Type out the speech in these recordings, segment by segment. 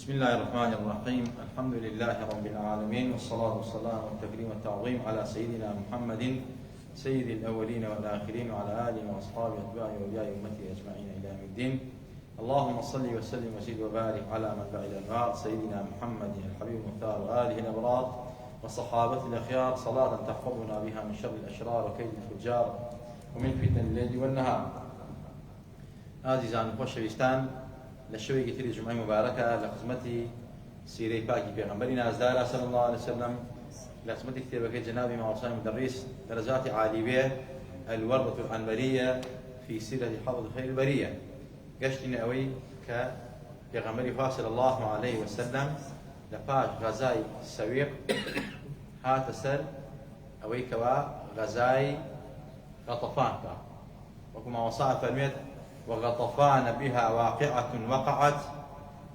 بسم الله الرحمن الرحيم. الحمد لله رب العالمين، والصلاة والسلام والتكريم والتعظيم على سيدنا محمد سيد الأولين والآخرين، وعلى آله وأصحابه أتباعه وأولياء أمته أجمعين إلى يوم الدين. اللهم صل وسلم وزد وبارك على منبع الأنوار سيدنا محمد الحبيب المختار وآله الأبرار وصحابته الأخيار، صلاة تحفظنا بها من شر الأشرار وكيد الفجار ومن فتن الليل والنهار. عزيزان خۆشەویستان، لە شەوێکی تری جمعەی مبارەکە لە خزمەتی سیرەی پاکی پێغەمبەری نازدارە صلی الله عليه وسلم، لە خزمەتی کتێبەکەی جەنابی ماوەسای مدرس درجات عالی بێ الوردة العنبرية في سيرة حافظ خير البرية، گەشتینە ئەوەی کە پێغەمبەری خوا صلی الله عليه وسلم لە پاش غەزای سەویق هاتە سەر ئەوەی کەوا غەزای غەطەفان کە وەکو ماوەسا فەرمێت وغطفان بها واقعة وقعت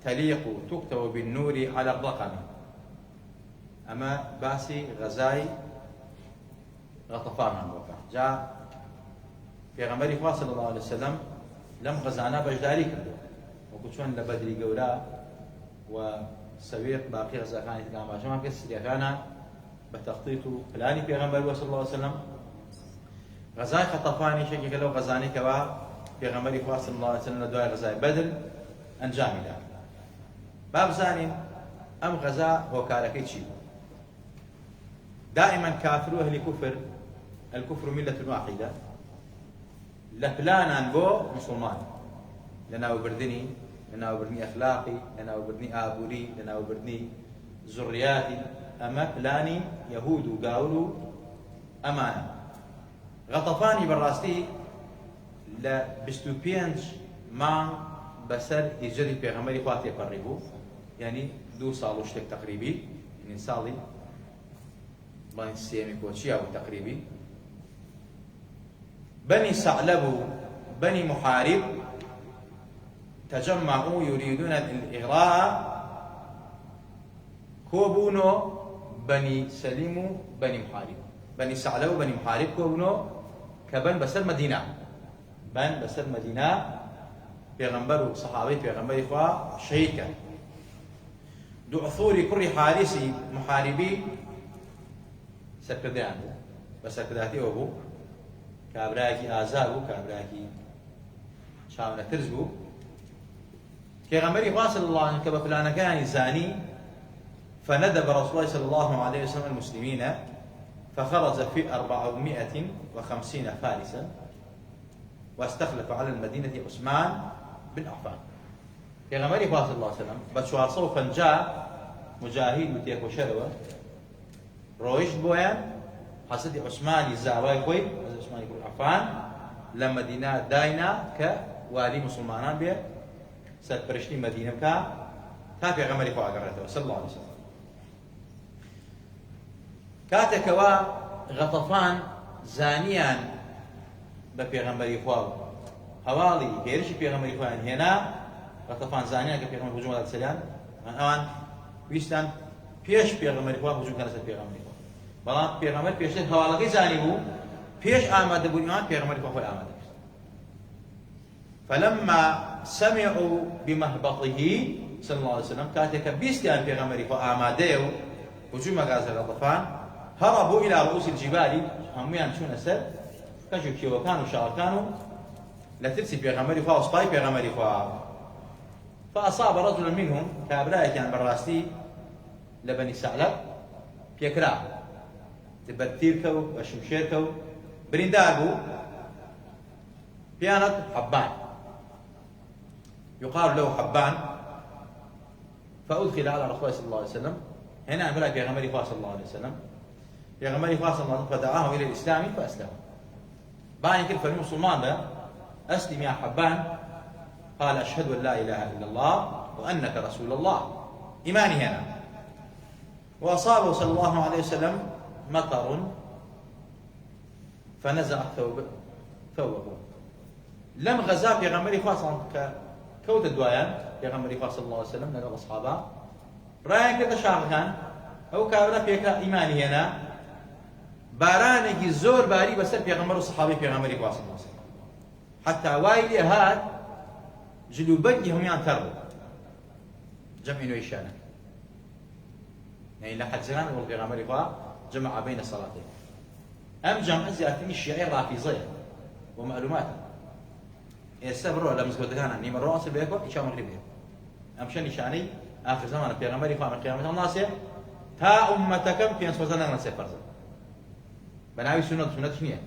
تليق تكتب بالنور على الرقم. أما باسي غزاي غطفان عن وقع جاء في غمري صلى الله عليه وسلم لم غزانا بجداري كردو وكتشون لبدري قولا وسويق باقي غزا كانت كما جمع كسر كان بتخطيط فلاني في غمري صلى الله عليه وسلم غزاي خطفاني شكل لو غزاني كوا پێغەمبەری خوا صلی الله عليه وسلم لە دوای غەزای بەدر ئەنجامی دا. با بزانین ئەم غەزا هۆکارەکەی چی بوو؟ دائما کافر و ئەهلی کوفر، الكفر ملة واحدة، لە پلانان بۆ مسلمان، لە ناوبردنی ئەخلاقی، لە ناوبردنی ئابووری، لە ناوبردنی زوڕیاتی، ئەمە پلانی یەهود و گاور و ئەمانە. غەطەفانی بەڕاستی لە 25 مانگ بەسەر هیجرەتی پێغەمبەری خوا تێپەڕی بوو، یعنی 2 ساڵ و شتێک تەقریبی، یعنی ساڵی بڵین سێمی کۆچیە بوو تەقریبی. بني ثعلب بني محارب تجمعوا يريدون الإغراء كوبونو بني سليم بني محارب. بني ثعلب بني محارب كوبونو كبن بسر مدينة، بن بسر مدينة پیغمبر و صحابي پیغمبر إخوة شهيد كان. دعثور كل حارسي محاربي سركردان بسركرداتي أبو كابراكي آزابو كابراكي شامل ترزبو پیغمبر إخوة صلى الله عليه وسلم كبفلان كان زاني، فندب رسول الله صلى الله عليه وسلم المسلمين فخرج في 450 فارسا واستخلف على المدينة عثمان بن عفان. پیغمبر صلى الله عليه وسلم بشوار صوفا جاء مجاهد متيك وشروه رويش بويان حسد عثماني زاوي خوي عثماني بن عفان لما مدينة داينا كوالي مسلمان به سد برشتي مدينة كا پیغمبر صلى الله عليه وسلم كاتكوا غطفان زانيان بپیغمبری خوا هوالی هێرشی پێغەمبەری خۆیان هێنا، غەطەفان زانیان کە پێغەمبەر هجوم هەڵات سەریان، ئەوان ویستان پێش پێغەمبەری خوا هجوم کەنە سەر پێغەمبەری خوا، بەڵام پێغەمبەر پێشتر هەواڵەکەی زانی بوو، پێش ئامادەبوونی ئەوان پێغەمبەری خوا خۆی ئامادە کرد. فلما سمعوا بمهبطه صلى الله عليه وسلم کاتێک کە بیستیان پێغەمبەری خوا ئامادەیە و هجوم ئەکات غەطەفان، هربوا إلى رؤوس الجبال، هەموویان چوونە سەر کەش و کێوەکان و شاڕەکان و لە ترسی پێغەمبەری خوا و سوپای پێغەمبەری خوا. فأصاب رجلا منهم كابرايكان بالراستي لبني ثعلب بيكرا تبتيركو وشمشيركو برندابو بيانت حبان يقال له حبان، فأدخل على رسول الله صلى الله عليه وسلم. هنا أمر بيغمبري خوا صلى الله عليه وسلم، بيغمبري خوا صلى الله عليه وسلم فدعاهم إلى الإسلام فأسلموا. بعد كده فريق مسلمان ده أسلم يا حبان، قال أشهد أن لا إله إلا الله وأنك رسول الله، إيماني هنا. وأصابه صلى الله عليه وسلم مطر فنزع ثوبه. لم غزا في غمري خاصة كوت الدوايان في غمري صلى الله عليه وسلم لقى أصحابه رأي كده شعر كان أو كابرا فيك إيماني هنا بارانێکی زۆر باری بەسەر پێغەمبەر و سەحابەی پێغەمبەری خوا صلی الله علیه وسلم، حتا وای لێ هات جلوبەرگی هەمویان تەڕ بوو، جمع نويشانك يعني لا حد زمان والله في غامر إخوة جمع بين الصلاتين أم جمع زيادة الشيعي رافضية ومعلومات يستبروا لما زود كان نيم الرأس بيكو إيش مغربي أم شن نشاني آخر زمان في غامر إخوة من قيامة الناس تا أمتكم في أنفسنا نسيب فرزا بناوي سنة شنية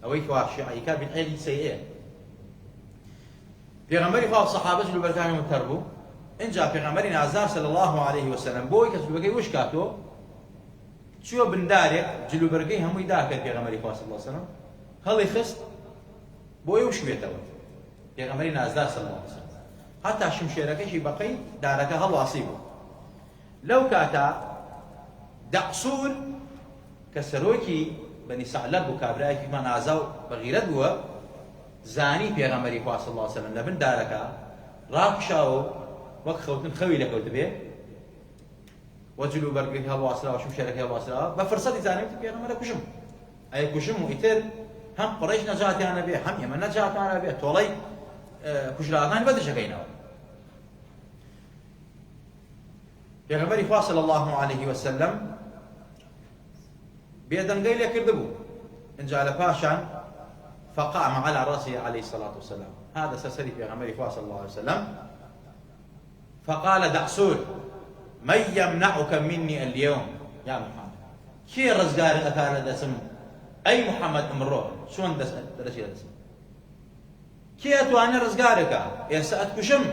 أو إخوة الشيعي كان بيتعيد سيئة في غامر إخوة الصحابة جلوا بركانهم التربو إن جاء في غامر عزام صلى الله عليه وسلم بوي كسبوا بقي وش كاتو شو بندارك جلو برقي هم يداك في غامر إخوة صلى الله عليه وسلم هل يخست بوي وش بيتوا في غامر عزام صلى الله عليه وسلم حتى شمشيرك شي بقي دارك هل واصيبه لو كاتا دعسول كسروكي بني سعلب وكابراكي ما نازو بغيرت هو زاني في غامر إخوة صلى الله عليه وسلم لبن دارك راكشاو وقت خوتن خوي لك وتبيه وجلو برقي هالواصلة وشم شركة هالواصلة بفرصة زاني تبيه غامر كشم أي كشم وإتر هم قريش نجاتي أنا بيه هم يمن نجاتي أنا بيه تولي كشلاغان بدش كينا في غامر إخوة صلى الله عليه وسلم بيدن قيل يكردبو إن جعل باشا فقام على رأسه عليه الصلاة والسلام هذا سسري في غامر إخوة صلى الله عليه وسلم فقال دعسول من يمنعك مني اليوم يا محمد كي رزقاري أثار دسم أي محمد أمره شون درسي دسم كي أتواني رزقارك يسأت كشم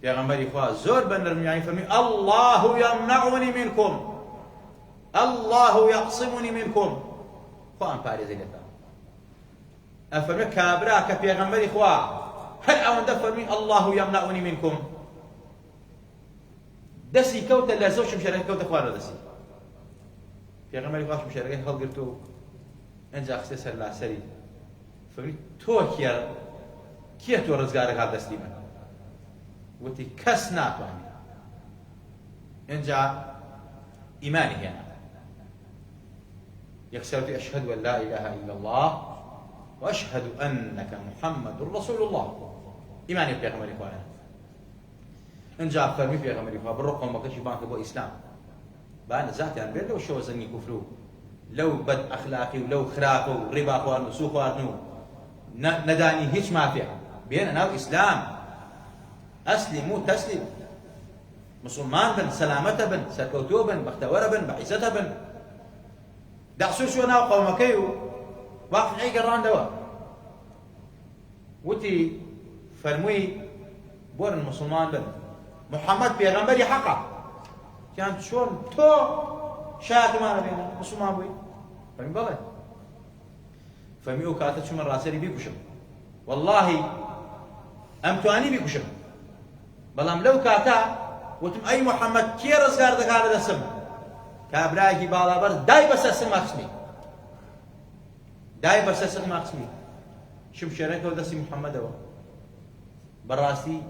يا غمبري إخوة زور بن رمياني فرمي الله يمنعني منكم الله يعصمني منكم خوان باريزي لتا أفرمي كابراك في غمبري إخوة هل أون دفرمي الله يمنعني منكم دسي كوتا لا زوج مشاركة كوتا خوارا دسي في غمري إخوة مشاركة هل قلتو انجا اختصر لا سري فرمي تو كيا تو رزقارك هذا دستي من وتي كس ناتواني انجا إيماني هنا يكسر أشهد أن لا إله إلا الله وأشهد أنك محمد رسول الله إيماني في غمري إخوة إن جاء فرمي في غمري إخوة بالرقم ما كشي بانك بو إسلام بان ذاتي عن بير لو شو زني كفرو لو بد أخلاقي ولو خراقه ربا خوان وسوق خوانو نداني هيش ما فيها بين ناو إسلام أسلموا تسلم مسلمان بن سلامة بن سركوتو بن بختورة بن بعزتها بن دعسو شو ناو قومكيو واقعي قران دوا وتي فرمي بور المسلمان بن محمد بيغمبري حقا كان شون تو شاهد ما بينا مسلمان بوي فرمي بالله فرمي وكاتت شو من راسري بيكشم والله أمتواني بيكشم بلام لو كاتا وتم أي محمد كي رزقار دكار دسم كابراهي بالا بر داي بس اسم مقسمي داي بس اسم مقسمي شم شركه ودسي محمد هو براسي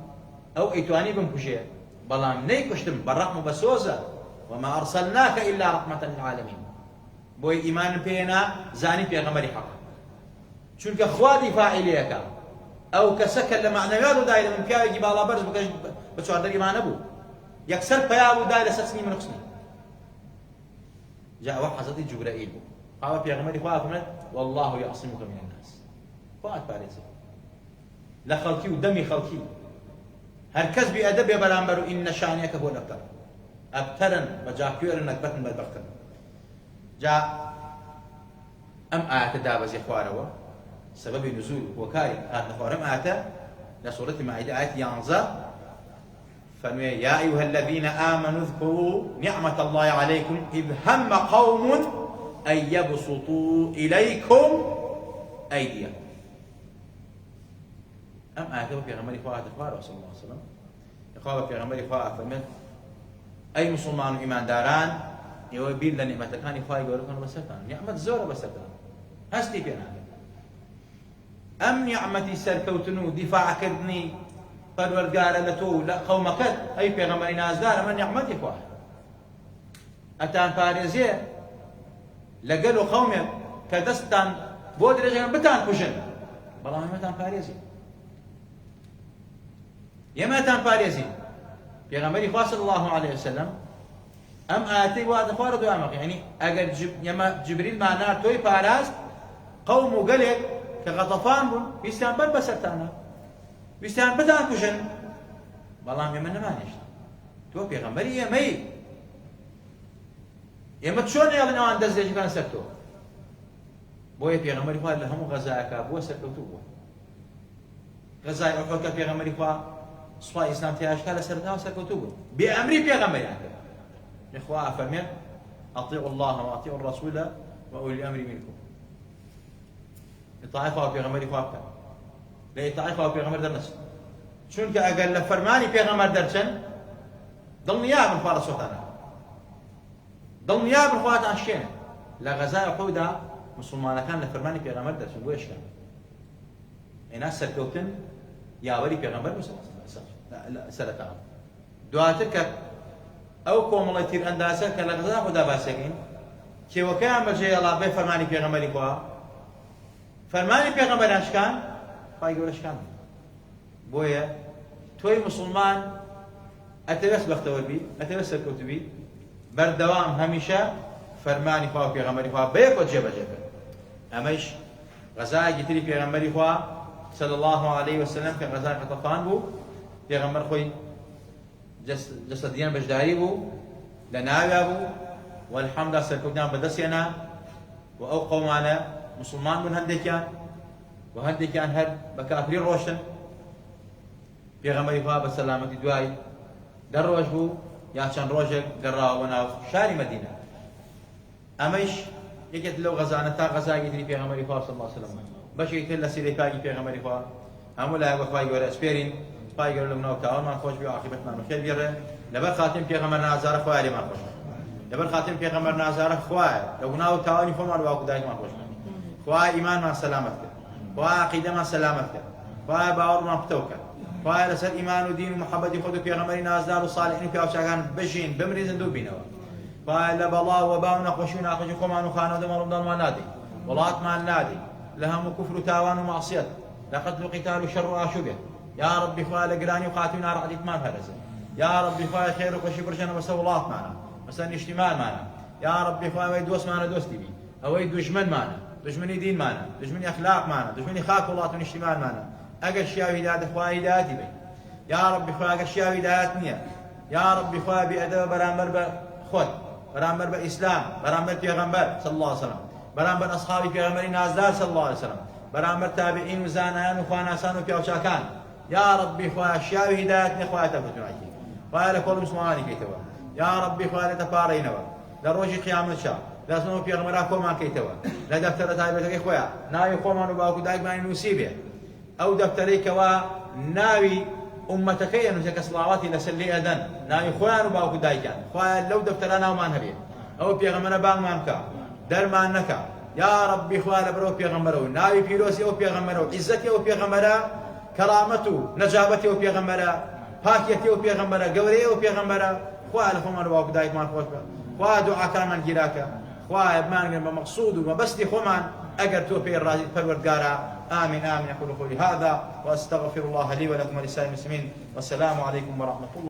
أو إتواني بمكشية بلام نيكشتم بالرقم بسوزة وما أرسلناك إلا رحمة للعالمين بوي إيمان بينا زاني في غمري حق شنك خوادي فاعليك أو كسكن لمعنويات دايلة من كاوي جبالا برز بشوار در إيمان أبو يكسر بيابو دايلة سسني من أقسني جاء واحد حضرتي جبرائيل قال في غمري خواه والله يعصمك من الناس خوات باريزي لخلقي ودمي خلقي هركز بأدب يا بلامبرو إن شانيك هو الأبتر أبترن بجاكيور إنك بطن بالبختر جاء أم آيات دابز إخوانه سبب نزول وكاري آيات نخوارم آيات لسورة المائدة آيات يانزا فنوي يا أيها الذين آمنوا اذكروا نعمة الله عليكم إذ هم قوم أن يبسطوا إليكم أيديهم أم آيات في غمر إخوة إخوة صلى الله عليه وسلم إخوة في غمر إخوة فرمت أي مسلمان إيمان داران يوبيل لنعمة كان إخوة يقول لكم بسرتان نعمة زورة بسرتان هستي فينا أم نعمتي سركوتنو دفاع كردني پروردگار لتو قومك أي في غمر نازدار من نعمتي إخوة أتان باريزية لقلوا قومي كدستان بود رجعن بتان كشن بلا ما تان باريزي يما تان باريزي پێغەمبەری خوا صلی الله عليه وسلم ئەم ئاەتەی وا دەخوارە دوای ئەمەکە یعنی ئەگەر ئێمە جبریلمان نار تۆی پاراست قەوم و گەلێک کە غەتەفان بوون ویستیان بەر بەسەرتانە ویستیان بتانکوژن بەڵام ئێمە نەمانێشت تۆ پێغەمبەری ئێمەی ئێمە چۆن ئێڵێن ئەوان دەست لێژەکان سەر تۆ بۆیە پێغەمبەری خوا لە هەموو غەزایەکە بووە سەرکەوتوو بووە غەزای ئوحودکە پێغەمبەری خوا سوپای ئیسلام تێیاشکا لە سەرناوە سەرکەوتوو بوو بێئەمری پێغەمبەریان کرد لەخوا ئەفەرمێت ئەطیعوا الله وأطیعوا الرسول وأولي الأمر منكم ئیطاعەی خوا و پێغەمبەری خوا بکەن لە ئیطاعەی خوا و پێغەمبەر دەرنەچن چونکە ئەگەر لە فەرمانی پێغەمبەر دەرچن دڵنیابن خوا ڕەسوڵتانە دڵنیابن خواتان شێنن لە غەزای ئوحوددا مسلمانەکان لە فەرمانی پێغەمبەر دەرچن بۆ شکان هێنا سەرکەوتن یاوەری پێغەمبەر سەرەتا دواتر کە ئەو کۆمەڵی تیر ئەندازە کە لە غەزای ئوحوددا باسەکەین کێوەکەیان بەجێهێڵا بێ فەرمانی پێغەمبەری خوا فەرمانی پێغەمبەریان شکان خوای گەورە شکان بۆیە تۆی مسلمان ئەتەوێت بەختەوەر بی ئەتەوێت سەرکەوتو بی بەردەوام هەمیشە فەرمانی خوا و پێغەمبەری خوا بەیەکەوە جێبەجێ بکەن ئەمەش غەزایەکی تری پێغەمبەری خوا صلی الله عليه وسلم کە غەزای غەتەفان بوو پێغەمبەر خۆی جەسەدیان بەشداری بوو لە ناویا بوو وەلحەمدا سەرکەوتیان بەدەستێنا و ئەو قەومانە مسلمان بوون هەندێکیان و هەندێکیان هەر بە کافری ڕۆشن پێغەمبەری خوا بە سەلامەتی دوای دەڕۆژ بوو یا چەند ڕۆژێک گەڕاوە ناو شاری مەدینە ئەمەش یەکێک لەو غەزانە تا غەزایەکی تری پێغەمبەری خوا صلی الله عليه وسلم بەشێکی تر لە سیرەی پاکی پێغەمبەری خوا هەموو لایەک بە خوای گەورە ئەسپێرین خوای گەورە لە منەوە تاوانمان خۆش بێ و عاقبەتمان بەخێر بێڕێ لەبەر خاتم پێغەمبەر نازارە خوای لێمان خۆش لەبەر خاتم پێغەمبەر نازارە خوایە لە گوناو و تاوانی خۆمان و باوکو دایکمان خۆش خوای ئیمانمان سەلامەت کرد خوای عەقیدەمان سەلامەت کرد خوای باوەڕمان پتەو کرد خوای لەسەر ئیمان و دین و محەبەتی خۆت و پێغەمبەری نازدار و صالحین و پیاوچاکان بژین بمریزن دوو بینەوە خوای لە بەڵاو و باو نەخۆشی و ناخۆشی خۆمان و خانەوەدەمان و منداڵمان نادەین وڵاتمان نادەین لە هەموو کوفر و تاوان و مەعسیەت لە قەتل و قیتال و شەڕ و ئاشوبێت یا ربی خوای لە گرانی و خاتی و ناڕەحەتیتمان هەرەزن یا ربی خوای خێر و خۆشی بڕژێنە بەسەر وڵاتمانە بەسەر نیشتیمانمانە یا ربی خوای ئەوەی دۆستمانە دۆستی بی ئەوەی دوژمنمانە دژمنی دینمانە دژمنی ئەخلاقمانە دژمنی خاک وڵات و نیشتیمانمانە ئەگەر شیاوی هیدایەتە خوای هیدایەتی بی یا ربی خوای ئەگەر شیاوی هیدایەت نییە یا ربی خوای بێئەدەبە بەرامبەر بە خۆت بەرامبەر بە ئیسلام بەرامبەر پێغەمبەر صلی الله عليه وسلم بەرامبەر ئەصحابی پێغەمبەری نازدار صلی الله عليه وسلم بەرامبەر تابعین و زانایان و خواناسان و پیاوچاکان یا ربی خوای شیاوی هیدایەت نییە خوای تەفتوناکی خوای لە کۆڵ مسلمانانی کەیتەوە یا ربی خوای لە تەپاڕێینەوە لە ڕۆژی قیامەتشا لەسنەوە پێغەمبەرا کۆمان کەیتەوە لە دەفتەرە تایبەتەکەی خۆیان ناوی خۆمان و باوکو دایکمانی نووسی بێ ئەو دەفتەرەی کەوا ناوی ئومەتەکەی ئەنووسێ کە سڵاواتی لەسەر لێ ئەدەن ناوی خۆیان و باوکو دایکیان خوایە لەو دەفتەرە ناومان هەبێ ئەو پێغەمبەرە بانگمان بکە دەرمان نەکە یا ربی خوای لەبەرەوە پێغەمبەرەوە ناوی پیرۆزی ئەو پێغەمبەرەوە عیزەتی ئەو پێغەمبەرە کەرامەت و نەجابەتی ئەو پێغەمبەرە پاکیەتی ئەو پێغەمبەرە گەورەی ئەو پێغەمبەرە خوای لە خۆمان و باوکو دایکمان خۆش بە خوای دوعاکانمان گیراکە خوای بمانگرن بە مەقسوود و مەبەستی خۆمان ئەگەر تۆ پێی ڕازیت پەروەردگارە آمين آمين أقول قولي هذا وأستغفر الله لي ولكم ولسائر المسلمين والسلام عليكم ورحمة الله